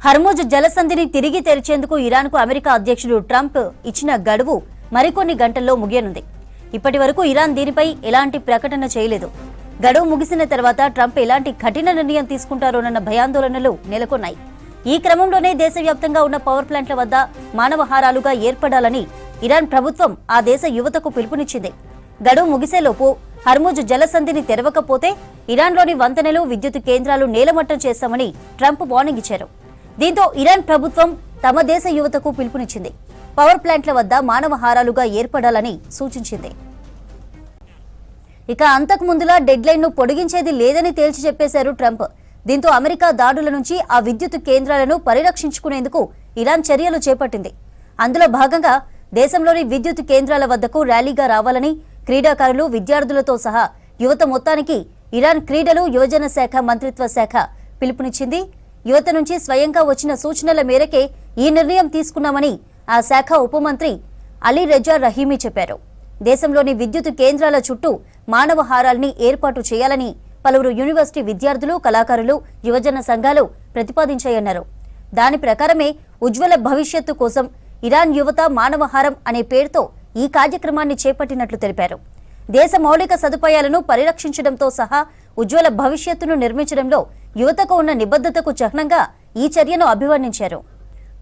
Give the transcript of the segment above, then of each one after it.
Hormuz జలసంధిని తిరిగి తెరిచేందుకు ఇరాన్కు America అధ్యక్షుడు ట్రంప్ ఇచ్చిన గడువు మరికొన్ని గంటల్లో ముగియనుంది. ఇప్పటి వరకు ఇరాన్ దీనిపై ఎలాంటి ప్రకటన చేయలేదు. గడువు ముగిసిన తర్వాత ట్రంప్ ఎలాంటి కఠిన నిర్ణయం తీసుకుంటారోనన్న భయాందోళనలు నెలకొన్నాయి. ఈ క్రమంలోనే దేశవ్యాప్తంగా ఉన్న పవర్ ప్లాంట్ల వద్ద మానవహారాలుగా ఏర్పడాలని ఇరాన్ ప్రభుత్వం ఆ దేశ యువతకు పిలుపునిచ్చింది. గడువు ముగిసేలోపు హర్ముజ్ జలసంధిని తెరవకపోతే ఇరాన్లోని వంతెనలు, విద్యుత్ కేంద్రాలు నేలమట్టం చేస్తామని ట్రంప్ వార్నింగ్ ఇచ్చారు. దీంతో ఇరాన్ ప్రభుత్వం తమ దేశ యువతకు పిలుపునిచ్చింది. పవర్ ప్లాంట్ల వద్ద మానవహారాలుగా ఏర్పడాలని సూచించింది. ఇక అంతకు ముందులా డెడ్ లైన్ ను పొడిగించేది లేదని తేల్చి చెప్పేశారు ట్రంప్. దీంతో అమెరికా దాడుల నుంచి ఆ విద్యుత్ కేంద్రాలను పరిరక్షించుకునేందుకు ఇరాన్ చర్యలు చేపట్టింది. అందులో భాగంగా దేశంలోని విద్యుత్ కేంద్రాల వద్దకు ర్యాలీగా రావాలని క్రీడాకారులు, విద్యార్థులతో సహా యువత మొత్తానికి ఇరాన్ క్రీడలు, యువజన శాఖ మంత్రిత్వ శాఖ పిలుపునిచ్చింది. యువత నుంచి స్వయంగా వచ్చిన సూచనల మేరకే ఈ నిర్ణయం తీసుకున్నామని ఆ శాఖ ఉప మంత్రి అలీ రెజా రహీమీ చెప్పారు. దేశంలోని విద్యుత్ కేంద్రాల చుట్టూ మానవహారాల్ని ఏర్పాటు చేయాలని పలువురు యూనివర్సిటీ విద్యార్థులు, కళాకారులు, యువజన సంఘాలు ప్రతిపాదించాయన్నారు. దాని ప్రకారమే ఉజ్వల భవిష్యత్తు కోసం ఇరాన్ యువత మానవహారం అనే పేరుతో ఈ కార్యక్రమాన్ని చేపట్టినట్లు తెలిపారు. దేశ మౌలిక సదుపాయాలను పరిరక్షించడంతో సహా ఉజ్వల భవిష్యత్తును నిర్మించడంలో యువతకు ఉన్న నిబద్ధతకు చిహ్నంగా ఈ చర్యను అభివర్ణించారు.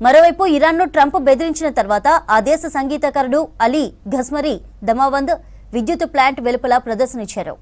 మరోవైపు ఇరాన్ను ట్రంప్ బెదిరించిన తర్వాత ఆ దేశ సంగీతకారుడు అలీ ఘస్మరీ దమావంద్ విద్యుత్ ప్లాంట్ వెలుపల ప్రదర్శనిచ్చారు.